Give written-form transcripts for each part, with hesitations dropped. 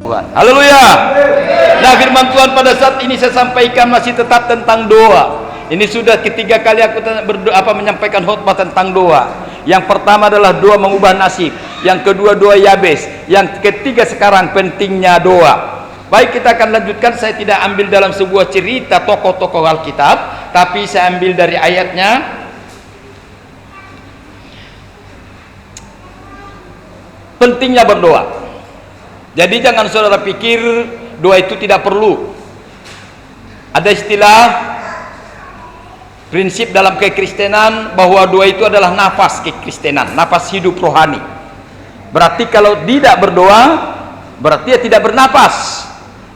Tuhan. Haleluya. Nah, firman Tuhan pada saat ini saya sampaikan masih tetap tentang doa. Ini sudah ketiga kali aku menyampaikan khotbah tentang doa. Yang pertama adalah doa mengubah nasib. Yang kedua doa Yabes. Yang ketiga sekarang pentingnya doa. Baik, kita akan lanjutkan. Saya tidak ambil dalam sebuah cerita tokoh-tokoh Alkitab, tapi saya ambil dari ayatnya. Pentingnya berdoa. Jadi jangan saudara pikir doa itu tidak perlu. Ada istilah prinsip dalam kekristenan bahwa doa itu adalah nafas kekristenan, nafas hidup rohani. Berarti kalau tidak berdoa berarti ya tidak bernapas.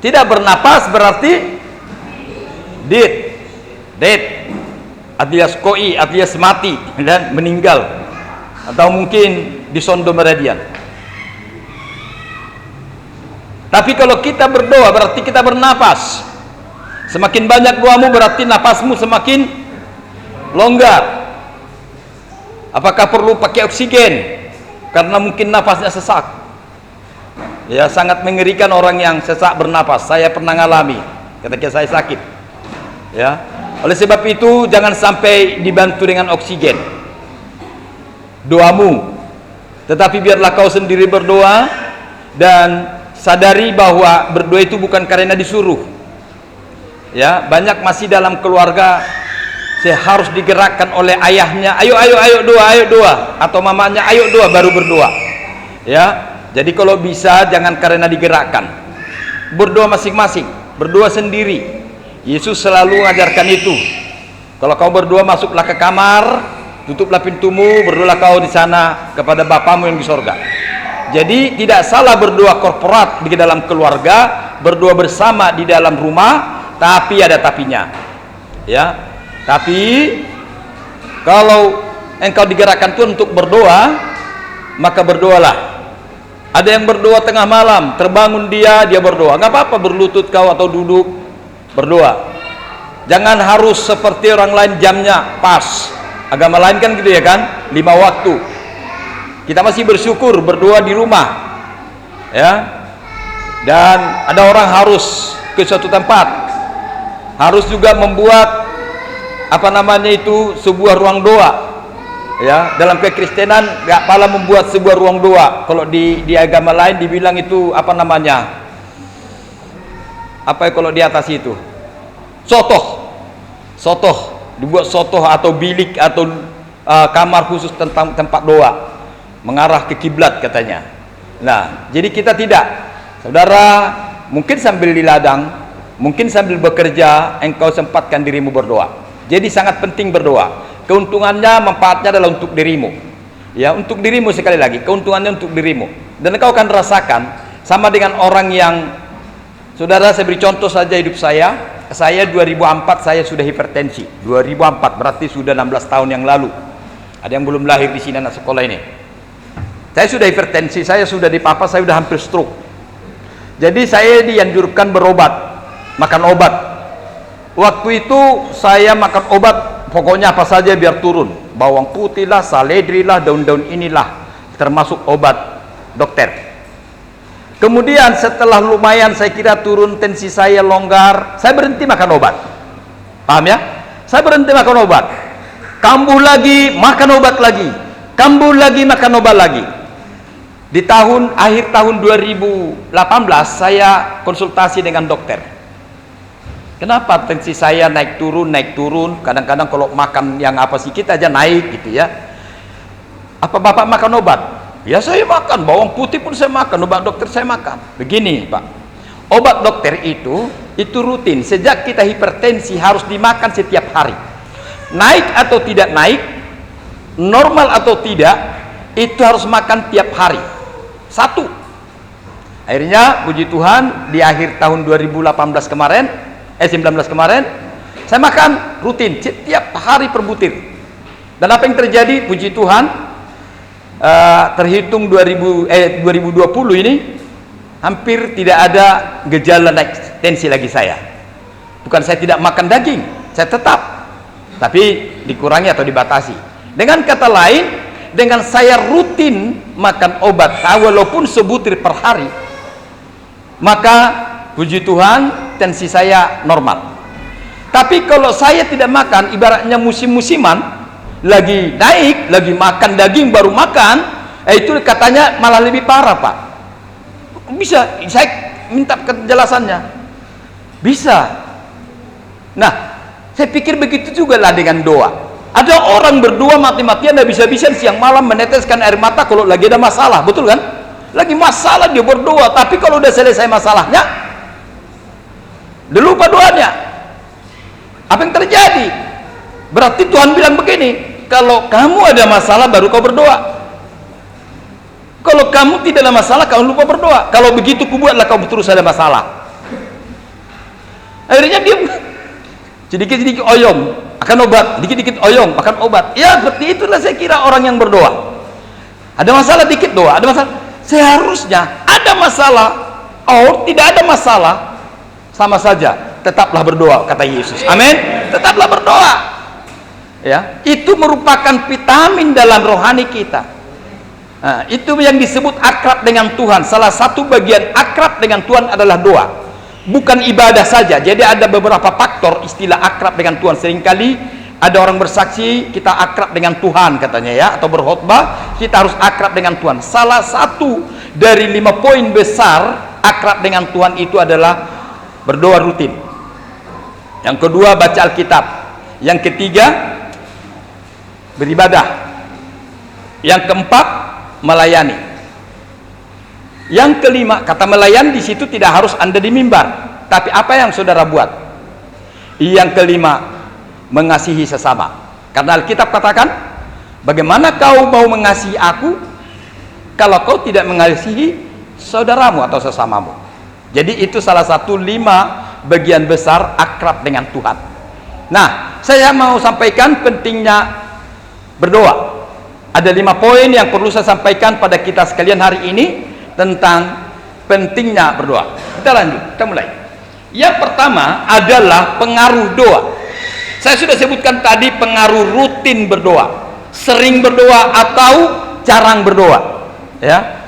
Tidak bernapas berarti dead alias koi, alias mati dan meninggal, atau mungkin di sondo meradian. Tapi kalau kita berdoa berarti kita bernapas. Semakin banyak doamu berarti napasmu semakin longgar. Apakah perlu pakai oksigen? Karena mungkin napasnya sesak. Ya, sangat mengerikan orang yang sesak bernapas. Saya pernah ngalami ketika saya sakit. Ya, oleh sebab itu jangan sampai dibantu dengan oksigen doamu, tetapi biarlah kau sendiri berdoa dan sadari bahwa berdoa itu bukan karena disuruh. Ya, banyak masih dalam keluarga saya harus digerakkan oleh ayahnya, ayo doa, atau mamanya ayo doa baru berdoa. Ya, jadi kalau bisa jangan karena digerakkan. Berdoa masing-masing, berdoa sendiri. Yesus selalu mengajarkan itu. Kalau kau berdoa masuklah ke kamar, tutuplah pintumu, berdoalah kau di sana kepada Bapamu yang di sorga. Jadi tidak salah berdoa korporat di dalam keluarga, berdoa bersama di dalam rumah, tapi ada tapinya. Ya. Tapi kalau engkau digerakkan Tuhan untuk berdoa, maka berdoalah. Ada yang berdoa tengah malam, terbangun dia berdoa. Enggak apa-apa berlutut kau atau duduk berdoa. Jangan harus seperti orang lain jamnya pas. Agama lain kan gitu ya kan, 5 waktu. Kita masih bersyukur berdoa di rumah, ya. Dan ada orang harus ke suatu tempat, harus juga membuat sebuah ruang doa, ya. Dalam kekristenan nggak pala membuat sebuah ruang doa. Kalau di agama lain dibilang itu kalau di atas itu sotoh, dibuat sotoh atau bilik atau kamar khusus tentang tempat doa, mengarah ke kiblat katanya. Nah, jadi kita tidak, saudara, mungkin sambil di ladang, mungkin sambil bekerja, engkau sempatkan dirimu berdoa. Jadi sangat penting berdoa. Keuntungannya, manfaatnya adalah untuk dirimu. Ya, untuk dirimu sekali lagi, keuntungannya untuk dirimu. Dan engkau akan rasakan sama dengan orang yang, saudara, saya beri contoh saja hidup saya. Saya 2004 saya sudah hipertensi. 2004 berarti sudah 16 tahun yang lalu. Ada yang belum lahir di sini anak sekolah ini. Saya sudah hipertensi, saya sudah dipapa, saya sudah hampir stroke. Jadi saya dianjurkan berobat, makan obat. Waktu itu saya makan obat, pokoknya apa saja biar turun. Bawang putih lah, saledri lah, daun-daun inilah, termasuk obat dokter. Kemudian setelah lumayan saya kira turun, tensi saya longgar, saya berhenti makan obat. Paham ya? Saya berhenti makan obat. Kambuh lagi, makan obat lagi. Kambuh lagi, makan obat lagi. Di akhir tahun 2018 saya konsultasi dengan dokter. Kenapa tensi saya naik turun, kadang-kadang kalau makan yang apa sedikit aja naik gitu ya. Apa Bapak makan obat? Ya saya makan, bawang putih pun saya makan, obat dokter saya makan. Begini Pak, obat dokter itu rutin. Sejak kita hipertensi harus dimakan setiap hari. Naik atau tidak naik, normal atau tidak, itu harus makan tiap hari. 1. Akhirnya puji Tuhan di akhir tahun 2018 kemarin, 19 kemarin, saya makan rutin setiap hari per butir. Dan apa yang terjadi? Puji Tuhan, terhitung 2020 ini hampir tidak ada gejala naik tensi lagi saya. Bukan saya tidak makan daging, saya tetap, tapi dikurangi atau dibatasi. Dengan kata lain, dengan saya rutin makan obat walaupun sebutir per hari, maka puji Tuhan tensi saya normal. Tapi kalau saya tidak makan, ibaratnya musim-musiman, lagi naik, lagi makan daging baru makan, itu katanya malah lebih parah, Pak. Bisa, saya minta kejelasannya. Bisa. Nah, saya pikir begitu juga lah dengan doa. Ada orang berdoa mati-matian, tidak bisa-bisa siang malam meneteskan air mata kalau lagi ada masalah, betul kan? Lagi masalah dia berdoa, tapi kalau udah selesai masalahnya, dia lupa doanya. Apa yang terjadi? Berarti Tuhan bilang begini, kalau kamu ada masalah baru kau berdoa. Kalau kamu tidak ada masalah, kau lupa berdoa. Kalau begitu kubuatlah kau terus ada masalah. Akhirnya dia sedikit-sedikit oyong akan obat, dikit-dikit oyong akan obat. Ya seperti itulah saya kira orang yang berdoa. Ada masalah dikit doa, ada masalah. Seharusnya ada masalah, oh tidak ada masalah, sama saja. Tetaplah berdoa, kata Yesus. Amin. Tetaplah berdoa. Ya, itu merupakan vitamin dalam rohani kita. Nah, itu yang disebut akrab dengan Tuhan. Salah satu bagian akrab dengan Tuhan adalah doa. Bukan ibadah saja. Jadi ada beberapa faktor istilah akrab dengan Tuhan. Seringkali ada orang bersaksi kita akrab dengan Tuhan katanya ya, atau berkhotbah kita harus akrab dengan Tuhan. Salah satu dari 5 poin besar akrab dengan Tuhan itu adalah berdoa rutin. Yang kedua baca Alkitab. Yang ketiga beribadah. Yang keempat melayani. Yang kelima, kata melayani di situ tidak harus Anda di mimbar, tapi apa yang saudara buat. Yang kelima, mengasihi sesama. Karena Alkitab katakan, bagaimana kau mau mengasihi aku kalau kau tidak mengasihi saudaramu atau sesamamu. Jadi itu salah satu 5 bagian besar akrab dengan Tuhan. Nah, saya mau sampaikan pentingnya berdoa. Ada 5 poin yang perlu saya sampaikan pada kita sekalian hari ini tentang pentingnya berdoa. Kita lanjut, kita mulai. Yang pertama adalah pengaruh doa. Saya sudah sebutkan tadi pengaruh rutin berdoa, sering berdoa atau jarang berdoa. Ya,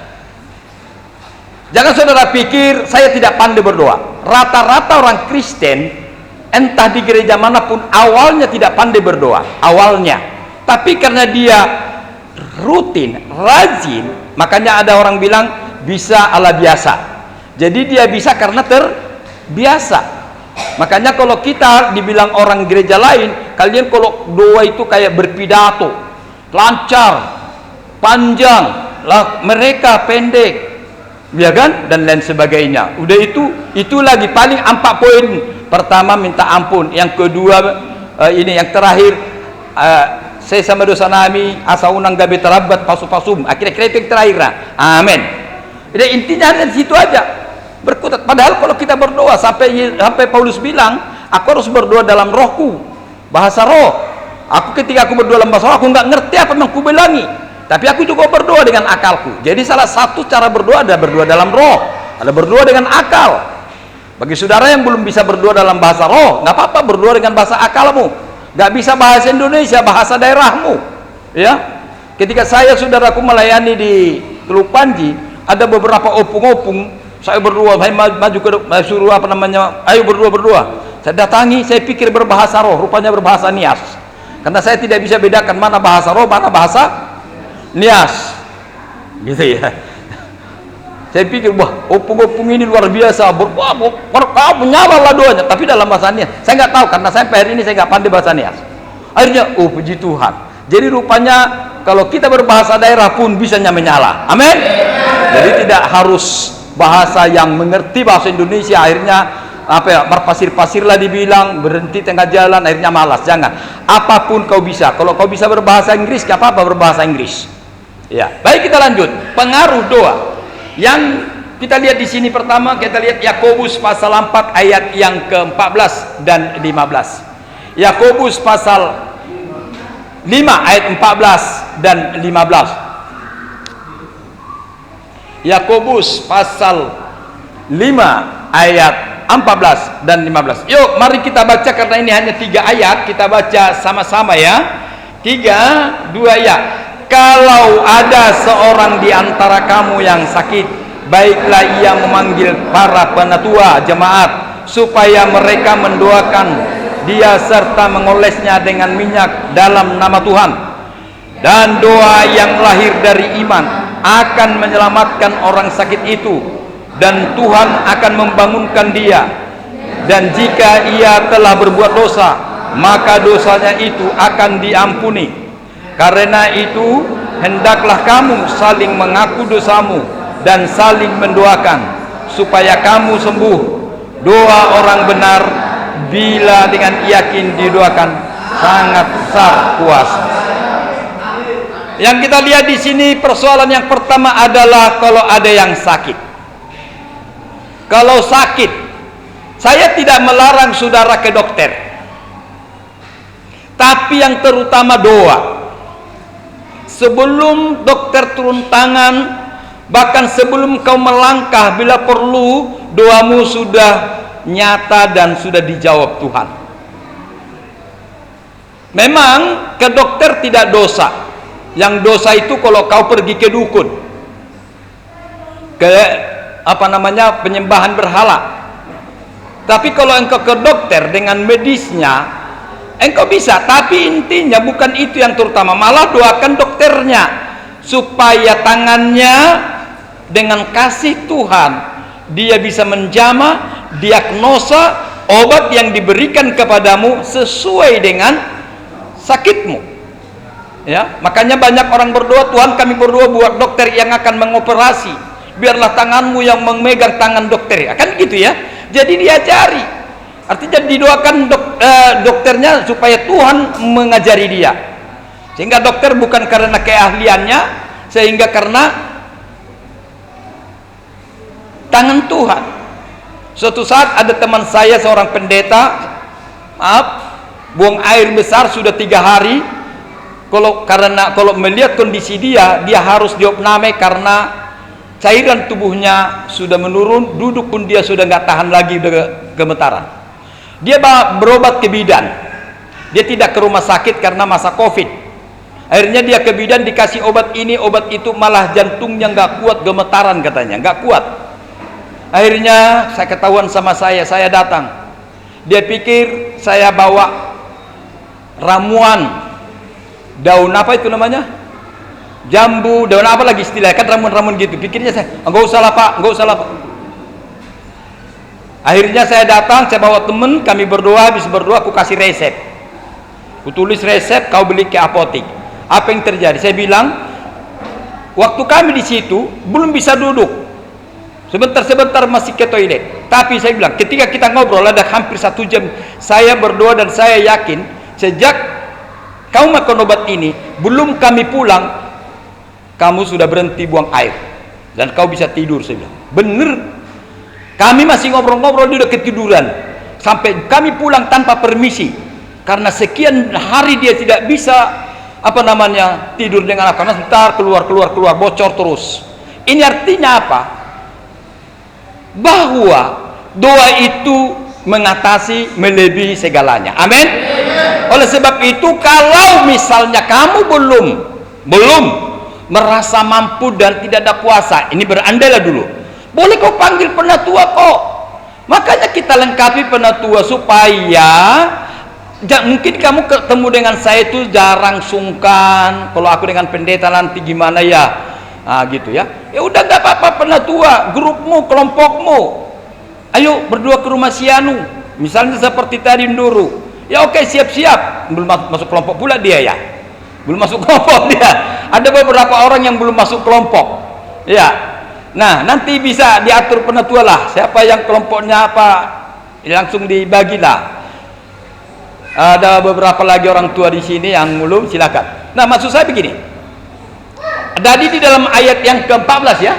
jangan saudara pikir saya tidak pandai berdoa. Rata-rata orang Kristen entah di gereja manapun awalnya tidak pandai berdoa awalnya, tapi karena dia rutin, rajin, makanya ada orang bilang bisa ala biasa. Jadi dia bisa karena terbiasa. Makanya kalau kita dibilang orang gereja lain, kalian kalau doa itu kayak berpidato, lancar, panjang, lah mereka pendek, ya kan, dan lain sebagainya. Udah itu lagi paling 4 poin. Pertama minta ampun, yang kedua ini yang terakhir saya sama dosa nami asa unang gabe terabat pasum-pasum, akhir-akhir itu yang terakhir. Amin. Jadi intinya di situ aja berkutat. Padahal kalau kita berdoa sampai Paulus bilang, aku harus berdoa dalam rohku, bahasa roh. Ketika aku berdoa dalam bahasa roh, aku nggak ngerti apa yang aku bilangi, tapi aku juga berdoa dengan akalku. Jadi salah satu cara berdoa ada berdoa dalam roh, ada berdoa dengan akal. Bagi saudara yang belum bisa berdoa dalam bahasa roh, nggak apa-apa, berdoa dengan bahasa akalmu. Nggak bisa bahasa Indonesia, bahasa daerahmu. Ya, ketika saya saudaraku melayani di Teluk Panji, ada beberapa opung-opung, saya berdoa, saya maju ke suruh apa namanya, ayo berdoa. Saya datangi, saya pikir berbahasa roh, rupanya berbahasa nias. Karena saya tidak bisa bedakan mana bahasa roh, mana bahasa nias, gitu ya. Saya pikir, wah, opung-opung ini luar biasa, menyala lah doanya, tapi dalam bahasa nias. Saya nggak tahu, karena sampai hari ini saya nggak pandai bahasa nias. Akhirnya, puji Tuhan. Jadi rupanya kalau kita berbahasa daerah pun bisa menyala. Amin. Jadi tidak harus bahasa yang mengerti bahasa Indonesia. Akhirnya berpasir-pasir lah dibilang, berhenti tengah jalan, akhirnya malas. Jangan. Apapun kau bisa. Kalau kau bisa berbahasa Inggris, nggak apa-apa berbahasa Inggris. Ya, baik, kita lanjut. Pengaruh doa. Yang kita lihat di sini pertama, kita lihat Yakobus pasal 4 ayat yang ke-14 dan 15. Yakobus pasal 5 ayat 14 dan 15. Yakobus pasal 5 ayat 14 dan 15. Yuk, mari kita baca, karena ini hanya 3 ayat, kita baca sama-sama ya. 3, 2 ya. Kalau ada seorang di antara kamu yang sakit, baiklah ia memanggil para penatua jemaat supaya mereka mendoakan dia serta mengolesnya dengan minyak dalam nama Tuhan. Dan doa yang lahir dari iman akan menyelamatkan orang sakit itu, dan Tuhan akan membangunkan dia. Dan jika ia telah berbuat dosa, maka dosanya itu akan diampuni. Karena itu hendaklah kamu saling mengaku dosamu dan saling mendoakan supaya kamu sembuh. Doa orang benar bila dengan yakin didoakan sangat besar kuasa. Yang kita lihat di sini, persoalan yang pertama adalah kalau ada yang sakit. Kalau sakit, saya tidak melarang saudara ke dokter, tapi yang terutama doa. Sebelum dokter turun tangan, bahkan sebelum kau melangkah, bila perlu doamu sudah nyata dan sudah dijawab Tuhan. Memang ke dokter tidak dosa. Yang dosa itu kalau kau pergi ke dukun, ke penyembahan berhala. Tapi kalau engkau ke dokter dengan medisnya, engkau bisa. Tapi intinya bukan itu yang terutama, malah doakan dokternya supaya tangannya dengan kasih Tuhan dia bisa menjamah diagnosa obat yang diberikan kepadamu sesuai dengan sakitmu. Ya, makanya banyak orang berdoa, Tuhan kami berdoa buat dokter yang akan mengoperasi, biarlah tanganmu yang memegang tangan dokter, ya kan gitu ya. Jadi diajari, artinya didoakan dokternya supaya Tuhan mengajari dia, sehingga dokter bukan karena keahliannya, sehingga karena tangan Tuhan. Suatu saat ada teman saya seorang pendeta, buang air besar sudah 3 hari. Kalau melihat kondisi dia harus diopname karena cairan tubuhnya sudah menurun, duduk pun dia sudah nggak tahan lagi, udah gemetaran. Dia berobat ke bidan, dia tidak ke rumah sakit karena masa COVID. Akhirnya dia ke bidan, dikasih obat ini obat itu, malah jantungnya nggak kuat, gemetaran katanya, nggak kuat. Akhirnya saya ketahuan sama saya datang. Dia pikir saya bawa ramuan daun apa itu namanya, jambu, daun apa lagi istilahnya, kan ramuan-ramuan gitu. Pikirnya saya, enggak usah lah pak, enggak usah lah pak. Akhirnya saya datang, saya bawa temen, kami berdoa. Habis berdoa aku kasih resep, aku tulis resep, kau beli ke apotek. Apa yang terjadi? Saya bilang, waktu kami di situ belum bisa duduk, sebentar masih ke toilet. Tapi saya bilang, ketika kita ngobrol ada hampir 1 jam saya berdoa, dan saya yakin sejak kau makan obat ini, belum kami pulang, kamu sudah berhenti buang air dan kau bisa tidur. Saya bilang, bener. Kami masih ngobrol-ngobrol, dia udah ketiduran sampai kami pulang tanpa permisi, karena sekian hari dia tidak bisa tidur dengan karena sebentar keluar bocor terus. Ini artinya apa? Bahwa doa itu mengatasi, melebihi segalanya. Amin. Oleh sebab itu, kalau misalnya kamu belum merasa mampu dan tidak ada kuasa, ini berandailah dulu, boleh kau panggil penatua kok. Makanya kita lengkapi penatua supaya mungkin kamu ketemu dengan saya itu jarang sungkan. Kalau aku dengan pendeta nanti gimana ya, gitu ya. Ya udah, nggak apa-apa, penatua grupmu, kelompokmu, ayo berdua ke rumah si Anu, misalnya seperti tadi dulu. Ya oke, siap-siap. Belum masuk kelompok pula dia ya, belum masuk kelompok dia. Ada beberapa orang yang belum masuk kelompok ya. Nah, nanti bisa diatur penatua lah, siapa yang kelompoknya apa, langsung dibagilah. Ada beberapa lagi orang tua di sini yang belum, silakan. Nah, maksud saya begini, tadi di dalam ayat yang ke-14 ya,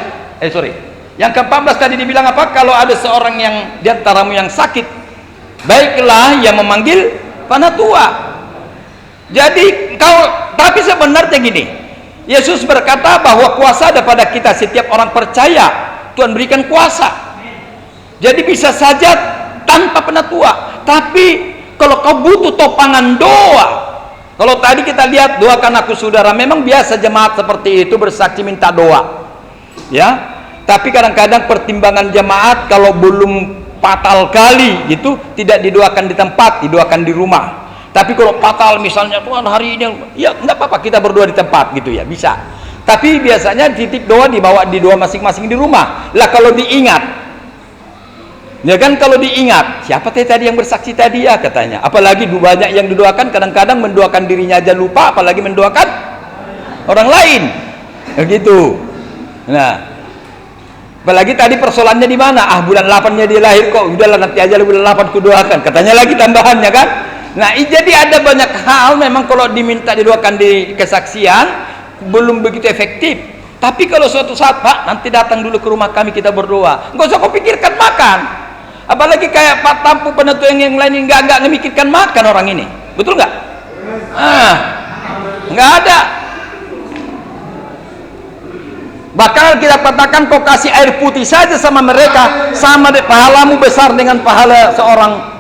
yang ke-14 tadi dibilang apa? Kalau ada seorang yang di antaramu yang sakit, baiklah yang memanggil penatua. Jadi tapi sebenarnya gini, Yesus berkata bahwa kuasa ada pada kita. Setiap orang percaya Tuhan berikan kuasa. Jadi bisa saja tanpa penatua. Tapi kalau kau butuh topangan doa, kalau tadi kita lihat doakan aku saudara, memang biasa jemaat seperti itu bersaksi minta doa ya. Tapi kadang-kadang pertimbangan jamaat kalau belum fatal kali gitu tidak didoakan di tempat, didoakan di rumah. Tapi kalau fatal misalnya Tuhan hari ini, ya enggak apa-apa kita berdoa di tempat gitu ya, bisa. Tapi biasanya titip doa dibawa di doa masing-masing di rumah. Lah kalau diingat, ya kan, kalau diingat siapa tadi yang bersaksi tadi ya katanya. Apalagi banyak yang didoakan, kadang-kadang mendoakan dirinya aja lupa, apalagi mendoakan orang lain. Begitu. Nah, apalagi tadi persoalannya di mana? Ah, bulan 8-nya dia lahir kok. Udahlah nanti aja bulan 8 ku doakan. Katanya lagi tambahannya kan. Nah, jadi ada banyak hal memang kalau diminta didoakan di kesaksian belum begitu efektif. Tapi kalau suatu saat, Pak, nanti datang dulu ke rumah kami kita berdoa. Enggak usah kau pikirkan makan. Apalagi kayak Pak Tampu penentu yang lain enggak memikirkan makan orang ini. Betul enggak? Enggak ada. Bahkan kita katakan kau kasih air putih saja sama mereka, sama pahalamu besar dengan pahala seorang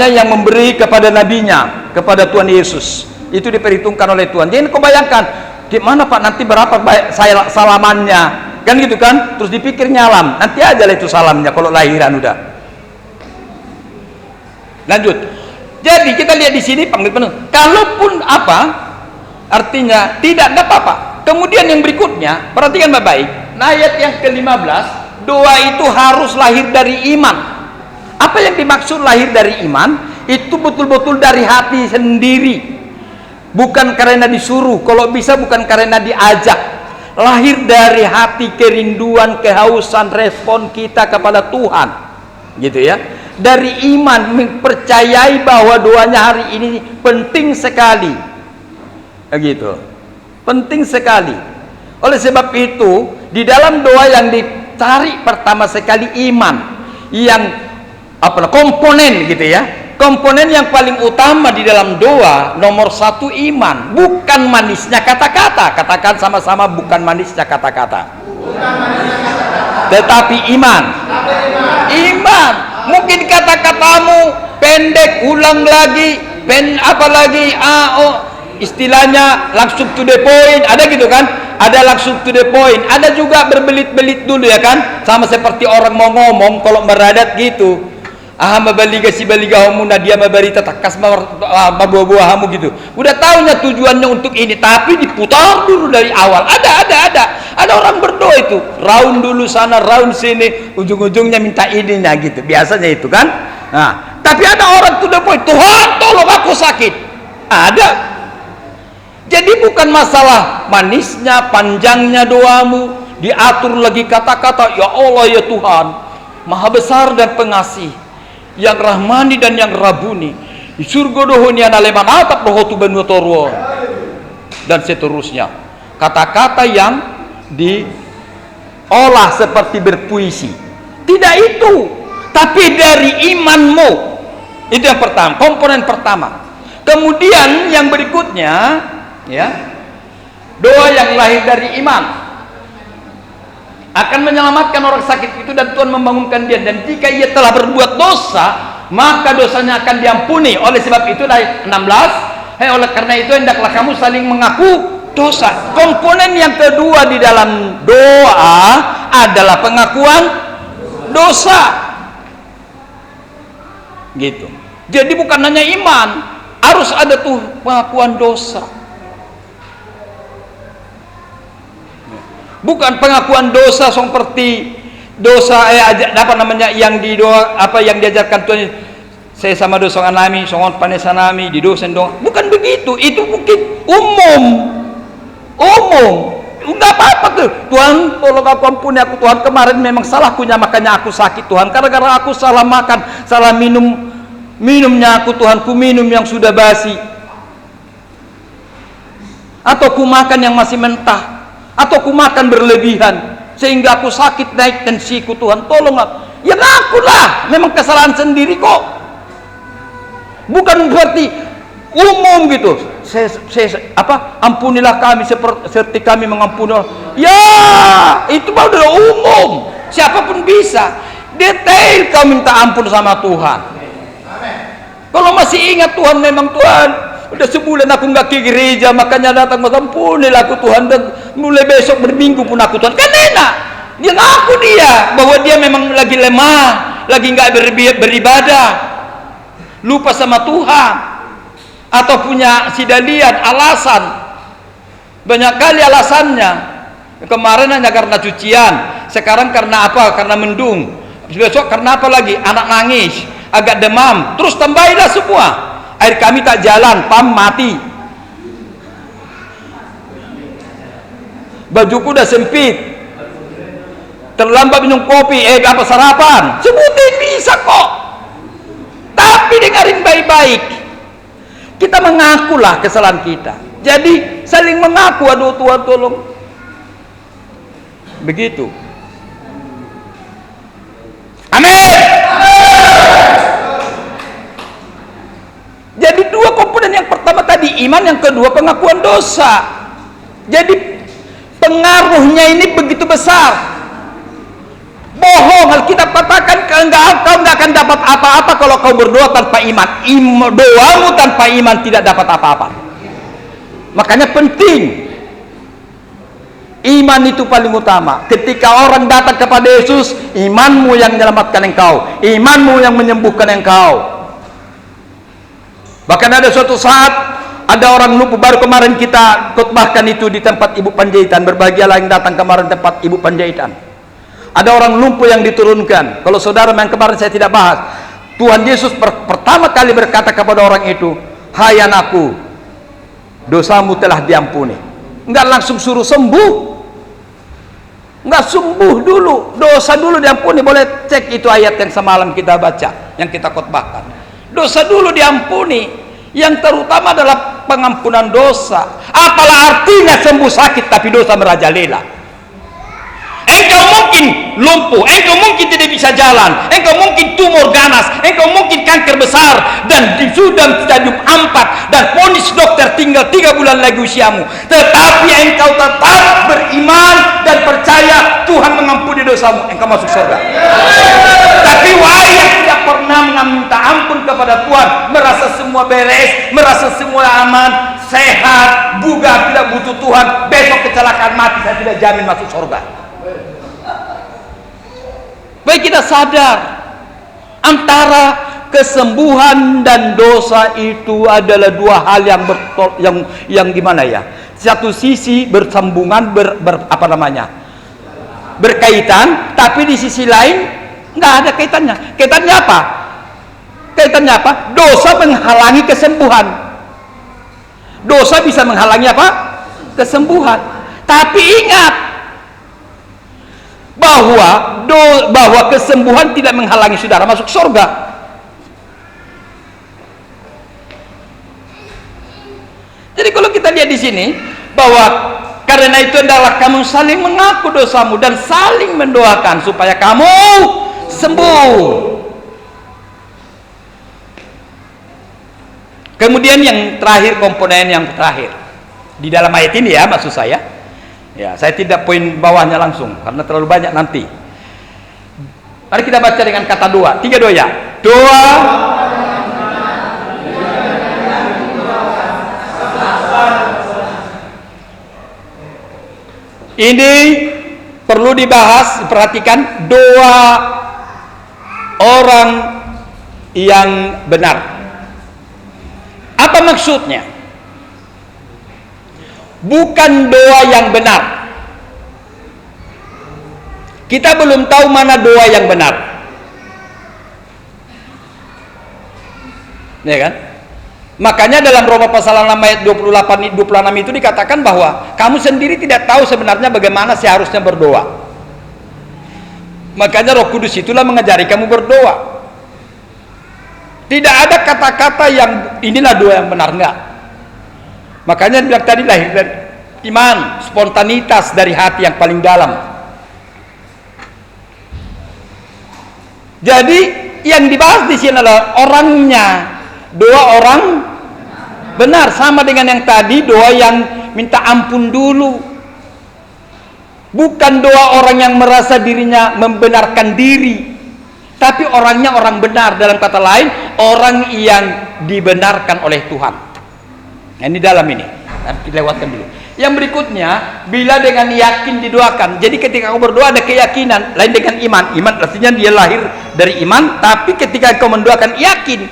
yang memberi kepada nabinya, kepada Tuhan Yesus. Itu diperhitungkan oleh Tuhan. Jadi kau bayangkan di mana Pak nanti berapa salamannya, kan gitu kan? Terus dipikir nyalam, nanti aja lah itu salamnya kalau lahiran udah. Lanjut. Jadi kita lihat di sini panggil penuh. Kalaupun apa artinya tidak ada apa-apa. Kemudian yang berikutnya, perhatikan baik-baik. Ayat yang ke-15, doa itu harus lahir dari iman. Apa yang dimaksud lahir dari iman? Itu betul-betul dari hati sendiri. Bukan karena disuruh, kalau bisa bukan karena diajak. Lahir dari hati, kerinduan, kehausan, respon kita kepada Tuhan. Gitu ya. Dari iman, mempercayai bahwa doanya hari ini penting sekali. Begitu. Penting sekali. Oleh sebab itu, di dalam doa yang dicari pertama sekali iman. Yang komponen gitu ya. Komponen yang paling utama di dalam doa nomor 1 iman, bukan manisnya kata-kata. Katakan sama-sama, bukan manisnya kata-kata, tetapi iman. Iman. Mungkin kata-katamu pendek, ulang lagi, istilahnya langsung to the point. Ada gitu kan? Ada langsung to the point. Ada juga berbelit-belit dulu ya kan? Sama seperti orang mau ngomong kalau beradat gitu. Mabaliga si baligahamu nadia mabarita takas mabuah-buahamu gitu. Udah tahunya tujuannya untuk ini, tapi diputar dulu dari awal. Ada orang berdoa itu, round dulu sana, round sini, ujung-ujungnya minta ininya gitu. Biasanya itu kan. Nah, tapi ada orang to the point, Tuhan tolong aku sakit. Ada. Jadi bukan masalah manisnya, panjangnya doamu, diatur lagi kata-kata, ya Allah ya Tuhan, Maha besar dan pengasih, yang rahmani dan yang rabuni, di surga dohoni analeman atap dohotu benutorwo, dan seterusnya. Kata-kata yang diolah seperti berpuisi. Tidak itu, tapi dari imanmu. Itu yang pertama, komponen pertama. Kemudian yang berikutnya ya, doa yang lahir dari iman akan menyelamatkan orang sakit itu dan Tuhan membangunkan dia. Dan jika ia telah berbuat dosa, maka dosanya akan diampuni. Oleh sebab itu ayat 16, oleh karena itu hendaklah kamu saling mengaku dosa. Komponen yang kedua di dalam doa adalah pengakuan dosa. Gitu. Jadi bukan hanya iman, harus ada tuh pengakuan dosa. Bukan pengakuan dosa seperti dosa yang yang diajarkan Tuhan, saya sama dosa nami, songon panesanami di dosen dong. Bukan begitu. Itu mungkin umum. Enggak apa-apa tuh. Tuhan, tolong aku ampuni aku Tuhan, kemarin memang salahkunya makanya aku sakit Tuhan. Gara-gara aku salah makan, salah minumnya aku Tuhan, ku minum yang sudah basi. Atau ku makan yang masih mentah. Atau ku makan berlebihan sehingga aku sakit, naik tensiku Tuhan, tolonglah. Ya ngakulah, memang kesalahan sendiri kok. Bukan berarti umum gitu. Ampunilah kami seperti kami mengampuni. Ya, itu baru udah umum. Siapapun bisa. Detail kau minta ampun sama Tuhan. Kalau masih ingat Tuhan, memang Tuhan udah sebulan aku nggak ke gereja, makanya datang, ampunilah aku Tuhan, dan mulai besok berminggu pun aku Tuhan, kan enak. Dia ngaku bahwa dia memang lagi lemah, lagi nggak beribadah, lupa sama Tuhan, atau punya sidalian alasan. Banyak kali alasannya. Kemarin hanya karena cucian, sekarang karena apa? Karena mendung. Besok karena apa lagi? Anak nangis, agak demam, terus tambahilah semua. Air kami tak jalan, pam mati. Bajuku udah sempit. Terlambat minum kopi, apa sarapan? Sebutin bisa kok. Tapi dengarin baik-baik. Kita mengakulah kesalahan kita. Jadi saling mengaku, aduh Tuhan tolong. Begitu. Amin. Jadi dua komponen, yang pertama tadi iman, yang kedua pengakuan dosa. Jadi pengaruhnya ini begitu besar. Bohong, Alkitab katakan kau nggak akan dapat apa-apa kalau kau berdoa tanpa iman. Doamu tanpa iman tidak dapat apa-apa. Makanya penting. Iman itu paling utama. Ketika orang datang kepada Yesus, imanmu yang menyelamatkan engkau, imanmu yang menyembuhkan engkau. Bahkan ada suatu saat ada orang lumpuh, baru kemarin kita khotbahkan itu di tempat Ibu Panjaitan. Berbahagialah yang datang kemarin tempat Ibu Panjaitan. Ada orang lumpuh yang diturunkan. Kalau saudara yang kemarin saya tidak bahas, Tuhan Yesus pertama kali berkata kepada orang itu, "Hai anakku, dosamu telah diampuni." Enggak langsung suruh sembuh. Enggak, sembuh dulu, dosa dulu diampuni. Boleh cek itu ayat yang semalam kita baca, yang kita khotbahkan. Dosa dulu diampuni. Yang terutama adalah pengampunan dosa. Apalah artinya sembuh sakit tapi dosa merajalela? Engkau mungkin lumpuh, engkau mungkin tidak bisa jalan, engkau mungkin tumor ganas, engkau mungkin kanker besar dan sudah stadium 4 dan vonis dokter tinggal 3 bulan lagi usiamu, tetapi engkau tetap beriman dan percaya Tuhan mengampuni dosamu, engkau masuk surga. Tapi wahai yang tidak pernah meminta ampun kepada Tuhan, merasa semua beres, merasa semua aman, sehat, bugar, tidak butuh Tuhan, besok kecelakaan mati, saya tidak jamin masuk surga. Baik, kita sadar antara kesembuhan dan dosa itu adalah dua hal yang gimana ya? Satu sisi bersambungan, berkaitan, tapi di sisi lain nggak ada kaitannya. Kaitannya apa? Kaitannya apa? Dosa menghalangi kesembuhan. Dosa bisa menghalangi apa? Kesembuhan. Tapi ingat bahwa kesembuhan tidak menghalangi saudara masuk surga. Jadi kalau kita lihat di sini bahwa karena itu adalah kamu saling mengaku dosamu dan saling mendoakan supaya kamu sembuh. Kemudian yang terakhir, komponen yang terakhir di dalam ayat ini ya, maksud saya. Ya, saya tidak poin bawahnya langsung karena terlalu banyak nanti. Mari kita baca dengan kata doa. 3 doa ya. Doa. Ini perlu dibahas, perhatikan doa orang yang benar. Apa maksudnya? Bukan doa yang benar. Kita belum tahu mana doa yang benar. Ya kan? Makanya dalam Roma pasal 6 ayat 28 26 itu dikatakan bahwa kamu sendiri tidak tahu sebenarnya bagaimana seharusnya berdoa. Makanya Roh Kudus itulah mengajari kamu berdoa. Tidak ada kata-kata yang inilah doa yang benar, enggak. Makanya bilang tadi lahir dari iman, spontanitas dari hati yang paling dalam. Jadi yang dibahas di sini adalah orangnya, doa orang benar, sama dengan yang tadi doa yang minta ampun dulu. Bukan doa orang yang merasa dirinya membenarkan diri, tapi orangnya orang benar, dalam kata lain orang yang dibenarkan oleh Tuhan. Nah, ini dalam ini, kita lewatkan dulu. Yang berikutnya, bila dengan yakin didoakan. Jadi ketika kau berdoa ada keyakinan, lain dengan iman. Iman artinya dia lahir dari iman, tapi ketika kau mendoakan yakin,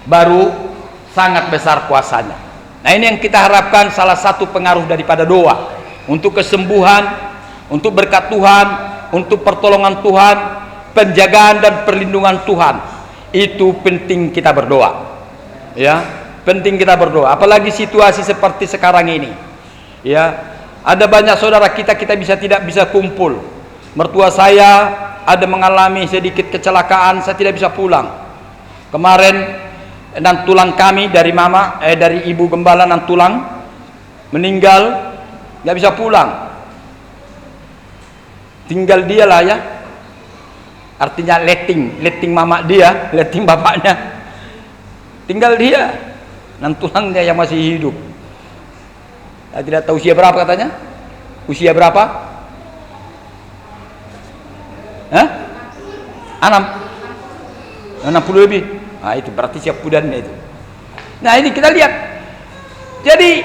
baru sangat besar kuasanya. Nah, ini yang kita harapkan, salah satu pengaruh daripada doa. Untuk kesembuhan, untuk berkat Tuhan, untuk pertolongan Tuhan, penjagaan dan perlindungan Tuhan. Itu penting kita berdoa. Ya. Penting kita berdoa, apalagi situasi seperti sekarang ini. Ya, ada banyak saudara kita tidak bisa kumpul. Mertua saya ada mengalami sedikit kecelakaan, saya tidak bisa pulang. Kemarin nan tulang kami dari dari ibu gembala nan tulang meninggal, nggak bisa pulang. Tinggal dia lah ya. Artinya letting mama dia, letting bapaknya. Tinggal dia. Dan tulangnya yang masih hidup. Saya tidak tahu usia berapa katanya. Usia berapa? Hah? 60 lebih. Nah itu berarti siap pudannya itu. Nah ini kita lihat. Jadi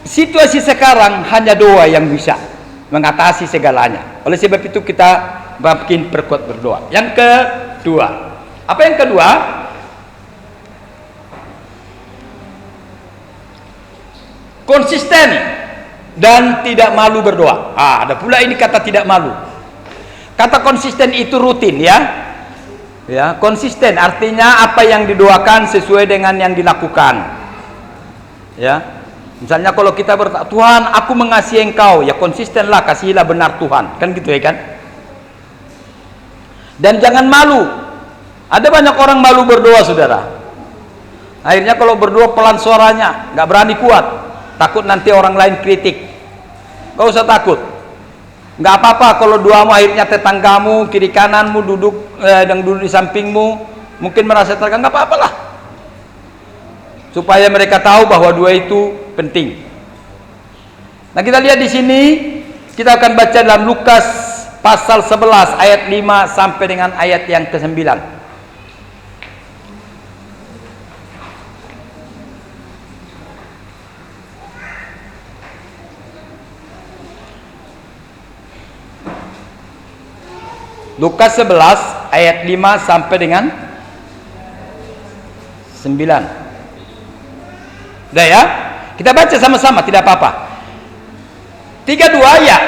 situasi sekarang hanya doa yang bisa mengatasi segalanya. Oleh sebab itu kita makin perkuat berdoa. Yang kedua. Apa yang kedua? Konsisten dan tidak malu berdoa. Ada pula ini kata tidak malu. Kata konsisten itu rutin ya. Ya, konsisten artinya apa yang didoakan sesuai dengan yang dilakukan. Ya. Misalnya kalau kita berdoa, Tuhan, aku mengasihi Engkau, ya konsistenlah, kasihilah benar Tuhan. Kan gitu ya kan? Dan jangan malu. Ada banyak orang malu berdoa, Saudara. Akhirnya kalau berdoa pelan suaranya, nggak berani kuat. Takut nanti orang lain kritik. Gak usah takut. Gak apa-apa kalau doamu akhirnya tetanggamu, kiri kananmu duduk di sampingmu mungkin merasa terganggu, gak apa-apalah. Supaya mereka tahu bahwa doa itu penting. Nah, kita lihat di sini, kita akan baca dalam Lukas pasal 11 ayat 5 sampai dengan ayat yang ke-9. Lukas 11 ayat 5 sampai dengan 9. Udah ya? Kita baca sama-sama, tidak apa-apa. 3-2 ya.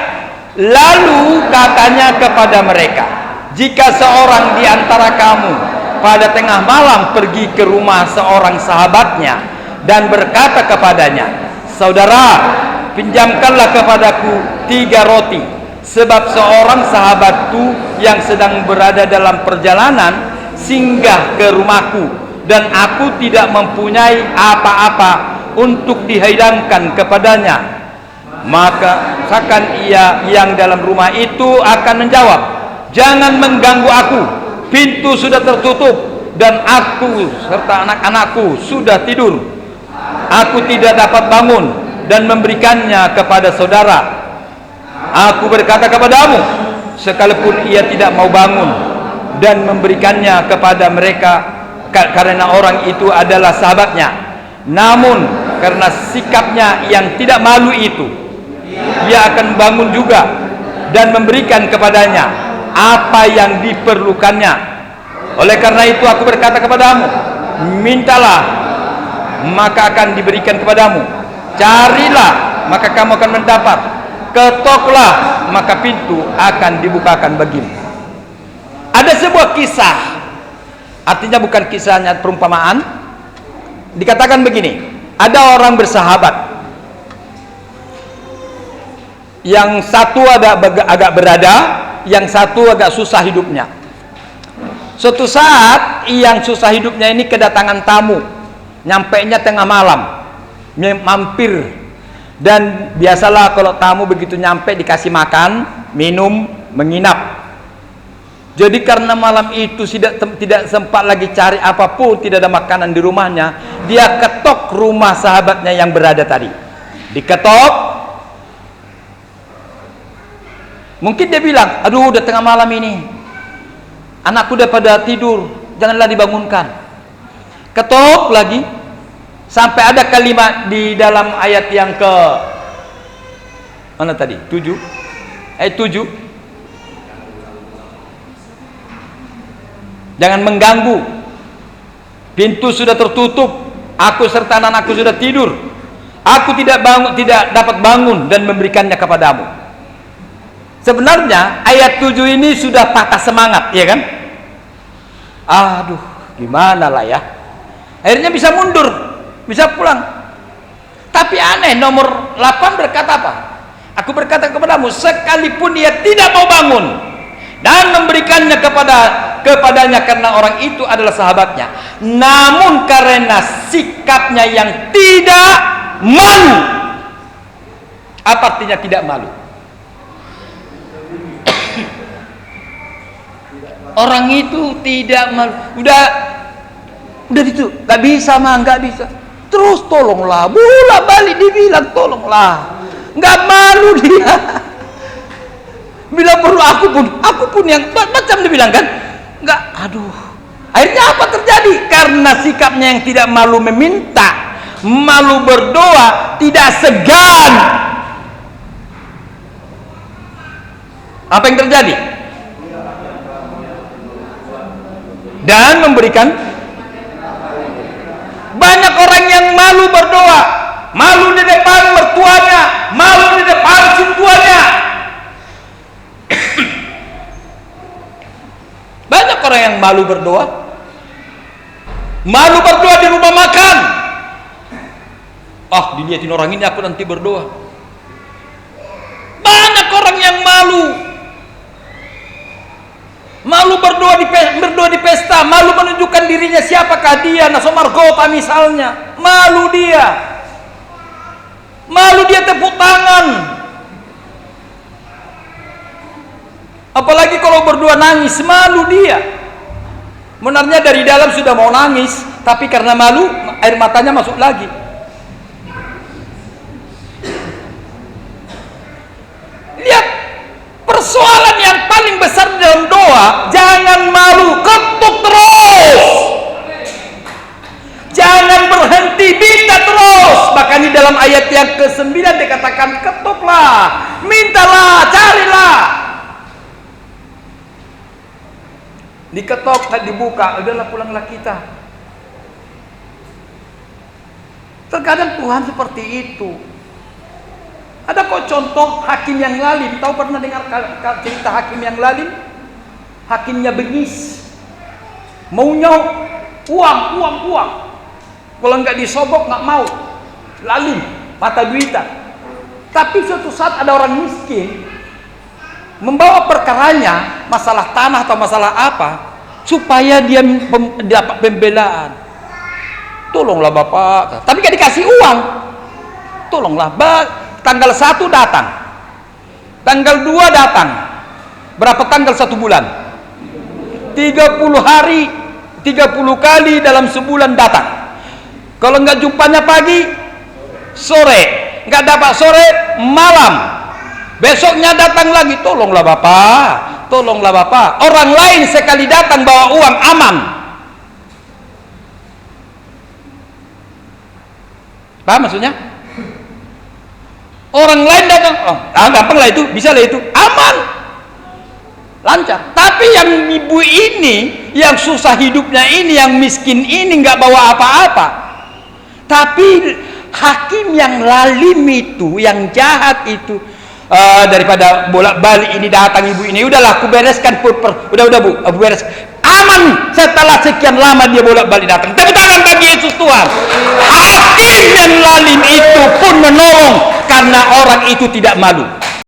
Lalu katanya kepada mereka, jika seorang di antara kamu pada tengah malam pergi ke rumah seorang sahabatnya dan berkata kepadanya, saudara, pinjamkanlah kepadaku 3 roti. Sebab seorang sahabatku yang sedang berada dalam perjalanan singgah ke rumahku dan aku tidak mempunyai apa-apa untuk dihidangkan kepadanya. Maka seakan ia yang dalam rumah itu akan menjawab, jangan mengganggu aku, pintu sudah tertutup dan aku serta anak-anakku sudah tidur. Aku tidak dapat bangun dan memberikannya kepada saudara. Aku berkata kepadamu, sekalipun ia tidak mau bangun dan memberikannya kepada mereka karena orang itu adalah sahabatnya, namun karena sikapnya yang tidak malu itu, ia akan bangun juga dan memberikan kepadanya apa yang diperlukannya. Oleh karena itu aku berkata kepadamu, mintalah maka akan diberikan kepadamu, carilah maka kamu akan mendapat, ketoklah maka pintu akan dibukakan bagimu. Ada sebuah kisah, artinya bukan kisahnya perumpamaan. Dikatakan begini, ada orang bersahabat, yang satu agak berada, yang satu agak susah hidupnya. Suatu saat yang susah hidupnya ini kedatangan tamu, nyampainya tengah malam, mampir. Dan biasalah kalau tamu begitu nyampe dikasih makan, minum, menginap. Jadi karena malam itu tidak sempat lagi cari apapun, tidak ada makanan di rumahnya, dia ketok rumah sahabatnya yang berada tadi. Diketok. Mungkin dia bilang, aduh udah tengah malam ini, anakku udah pada tidur, janganlah dibangunkan. Ketok lagi. Sampai ada kalimat di dalam ayat yang ke mana tadi? 7. Ayat 7. Jangan mengganggu. Pintu sudah tertutup. Aku serta anak-anakku sudah tidur. Aku tidak dapat bangun dan memberikannya kepadamu. Sebenarnya ayat 7 ini sudah patah semangat, ya kan? Aduh, gimana lah ya. Akhirnya bisa mundur, bisa pulang. Tapi aneh, nomor 8 berkata apa? Aku berkata kepadamu, sekalipun dia tidak mau bangun dan memberikannya kepadanya karena orang itu adalah sahabatnya, namun karena sikapnya yang tidak malu. Apa artinya tidak malu? Orang itu tidak malu. Udah itu nggak bisa mah, nggak bisa. Terus tolonglah, bolak balik dibilang tolonglah, nggak malu dia. Bila perlu aku pun yang macam dibilang kan, nggak. Aduh, akhirnya apa terjadi? Karena sikapnya yang tidak malu meminta, malu berdoa, tidak segan. Apa yang terjadi? Dan memberikan. Banyak orang yang malu berdoa, malu di depan mertuanya, malu di depan sintuannya. Banyak orang yang malu berdoa, malu berdoa di rumah makan. Ah, dilihatin orang ini aku nanti berdoa. Banyak orang yang malu berdoa di pesta, malu menunjukkan dirinya siapakah dia, nasomargota misalnya, malu dia tepuk tangan. Apalagi kalau berdoa nangis, malu dia. Benarnya dari dalam sudah mau nangis, tapi karena malu air matanya masuk lagi. Lihat, persoalan yang paling besar dalam doa, jangan malu, ketuk terus, jangan berhenti, minta terus. Bahkan di dalam ayat yang ke-9 dikatakan ketuklah, mintalah, carilah. Diketok, dibuka, udahlah pulanglah kita. Terkadang Tuhan seperti itu. Ada kok contoh hakim yang lalim. Tahu pernah dengar cerita hakim yang lalim? Hakimnya bengis, maunya uang. Kalau nggak disobok nggak mau, lalim, mata duitan. Tapi suatu saat ada orang miskin membawa perkaranya, masalah tanah atau masalah apa, supaya dia dapat pembelaan. Tolonglah Bapak, tapi nggak dikasih uang. Tolonglah, tanggal 1 datang, tanggal 2 datang, berapa tanggal 1 bulan? 30 hari, 30 kali dalam sebulan datang. Kalau nggak jumpanya pagi, sore, nggak dapat sore, malam. Besoknya datang lagi, tolonglah Bapak, tolonglah Bapak. Orang lain sekali datang bawa uang aman. Paham maksudnya? Orang lain datang, gampang lah itu, bisa lah itu, aman, lancar. Tapi yang ibu ini, yang susah hidupnya ini, yang miskin ini nggak bawa apa-apa. Tapi hakim yang lalim itu, yang jahat itu, daripada bolak-balik ini datang ibu ini, udahlah aku bereskan, udah Bu, aku beres, aman. Setelah sekian lama dia bolak-balik datang. Tepuk tangan bagi Yesus Tuhan. Hakim yang lalim itu pun menolong karena orang itu tidak malu.